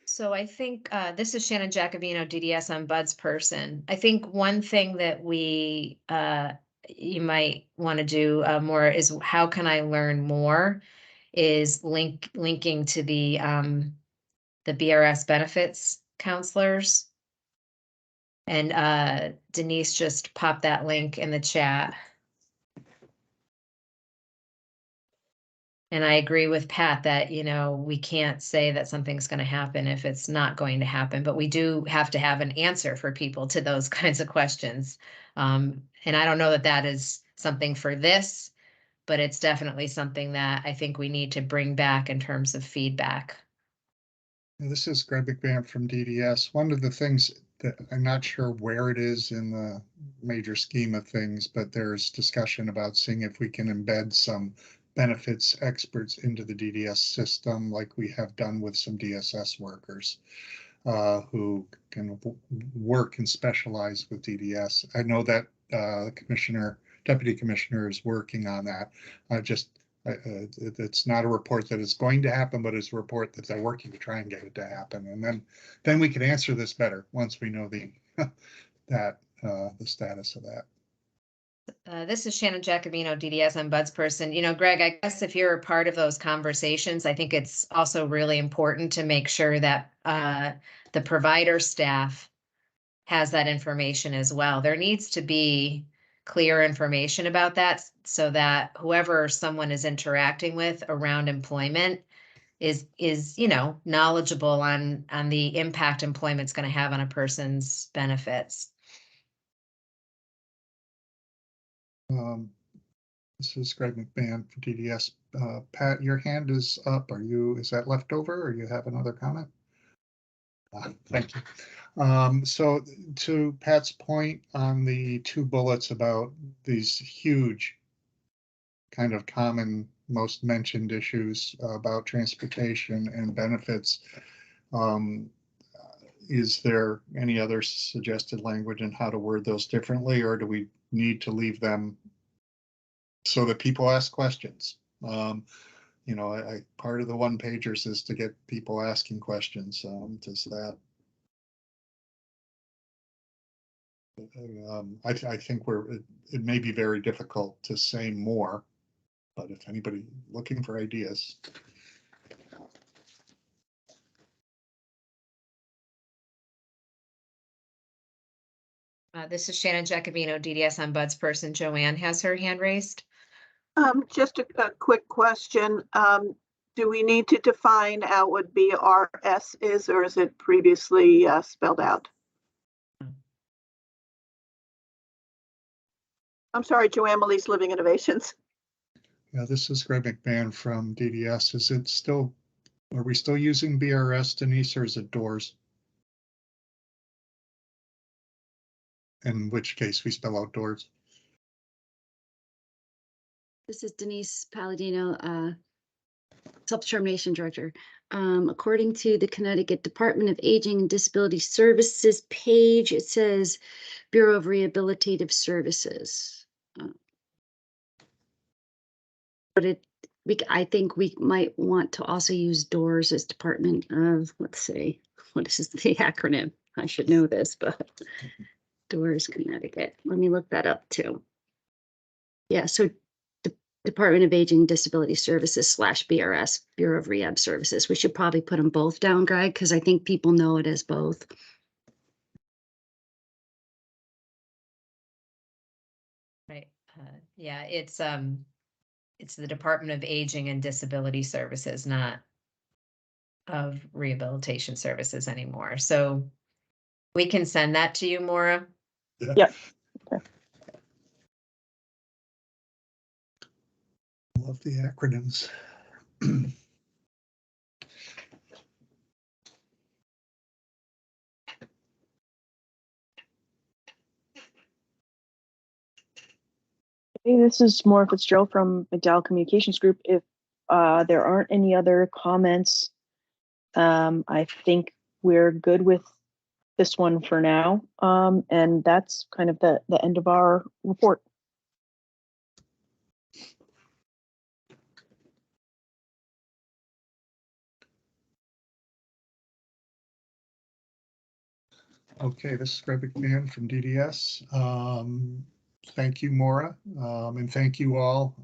Speaker 5: So I think this is Shannon Jacobino, DDS Ombudsperson. I think one thing that you might want to do more is how can I learn more, is linking to the BRS benefits counselors. And Denise just popped that link in the chat. And I agree with Pat that, you know, we can't say that something's going to happen if it's not going to happen, but we do have to have an answer for people to those kinds of questions. And I don't know that that is something for this, but it's definitely something that I think we need to bring back in terms of feedback.
Speaker 1: This is Greg McMahon from DDS. One of the things that I'm not sure where it is in the major scheme of things, but there's discussion about seeing if we can embed some benefits experts into the DDS system, like we have done with some DSS workers who can work and specialize with DDS. I know that Deputy Commissioner is working on that. It's not a report that is going to happen, but it's a report that they're working to try and get it to happen. And then we can answer this better once we know the status of that.
Speaker 5: This is Shannon Jacobino, DDS ombudsperson. You know, Greg, I guess if you're a part of those conversations, I think it's also really important to make sure that the provider staff has that information as well. There needs to be clear information about that so that whoever someone is interacting with around employment is you know, knowledgeable on the impact employment's going to have on a person's benefits.
Speaker 1: This is Greg McMahon for DDS. Pat, your hand is up. Is that left over or you have another comment? Thank you. So to Pat's point on the two bullets about these huge kind of common, most mentioned issues about transportation and benefits, is there any other suggested language in how to word those differently, or do we need to leave them so that people ask questions? You know, part of the one pagers is to get people asking questions. Does that? I think it may be very difficult to say more, but if anybody looking for ideas.
Speaker 5: This is Shannon Jacobino, DDS ombudsperson. Joanne has her hand raised.
Speaker 10: Just a quick question. Do we need to define out what BRS is, or is it previously spelled out? I'm sorry, Joanne Melise, Living Innovations.
Speaker 1: Yeah, this is Greg McMahon from DDS. Are we still using BRS, Denise, or is it DOORS? In which case we spell out DOORS.
Speaker 12: This is Denise Palladino, Self-Determination Director. According to the Connecticut Department of Aging and Disability Services page, it says Bureau of Rehabilitative Services. But I think we might want to also use DOORS as Department of, let's see, what is the acronym? I should know this, but DOORS Connecticut. Let me look that up too. Yeah, so Department of Aging and Disability Services / BRS, Bureau of Rehab Services. We should probably put them both down, Greg, because I think people know it as both.
Speaker 5: Right. Yeah, it's the Department of Aging and Disability Services, not of Rehabilitation Services anymore. So we can send that to you, Maura.
Speaker 7: Yep. Okay.
Speaker 1: Love the acronyms.
Speaker 7: Hey, this is Maura Fitzgerald from McDowell Communications Group. If there aren't any other comments, I think we're good with this one for now. And that's kind of the end of our report.
Speaker 1: Okay, this is Greg McMahon from DDS. Thank you, Maura, and thank you all.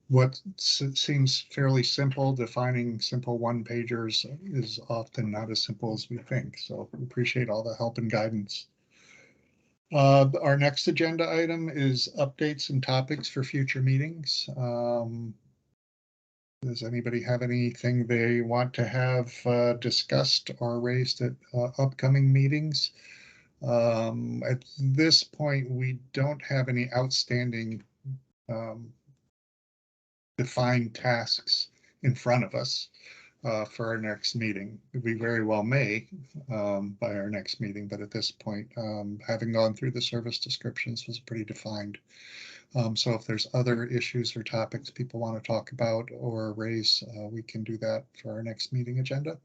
Speaker 1: what seems fairly simple, defining simple one-pagers is often not as simple as we think. So we appreciate all the help and guidance. Our next agenda item is updates and topics for future meetings. Does anybody have anything they want to have discussed or raised at upcoming meetings? At this point, we don't have any outstanding defined tasks in front of us for our next meeting. We very well may by our next meeting, but at this point, having gone through the service descriptions was pretty defined. So if there's other issues or topics people want to talk about or raise, we can do that for our next meeting agenda.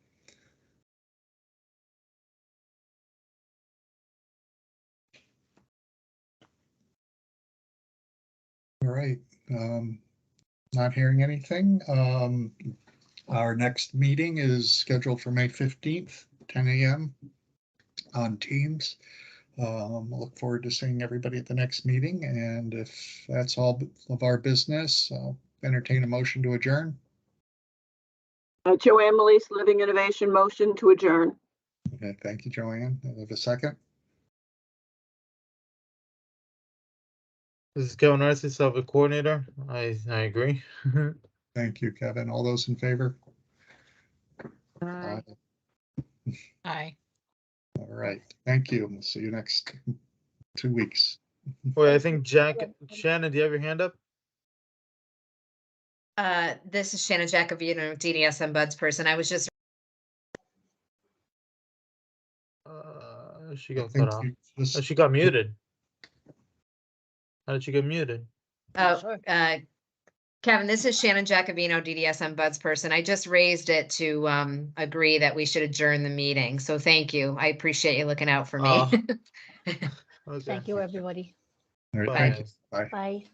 Speaker 1: All right. Not hearing anything. Our next meeting is scheduled for May 15th, 10 a.m. on Teams. Look forward to seeing everybody at the next meeting. And if that's all of our business, I'll entertain a motion to adjourn.
Speaker 10: Joanne Melise, Living Innovation, motion to adjourn.
Speaker 1: Okay, thank you, Joanne. I have a second.
Speaker 13: This is Kevin Rice, Self Coordinator. I agree.
Speaker 1: Thank you, Kevin. All those in favor?
Speaker 8: Aye. Aye.
Speaker 1: All right. Thank you. We'll see you next 2 weeks.
Speaker 13: Wait, I think Shannon, do you have your hand up?
Speaker 5: This is Shannon Jacobino, DDS Bud's person. I was just
Speaker 13: She got cut off. Oh, she got muted. How did she get muted?
Speaker 5: Kevin, this is Shannon Jacobino, DDS Bud's person. I just raised it to agree that we should adjourn the meeting. So thank you. I appreciate you looking out for me.
Speaker 13: Okay.
Speaker 9: Thank you, everybody.
Speaker 1: All right,
Speaker 13: Bye.
Speaker 1: thank you. Bye.
Speaker 9: Bye.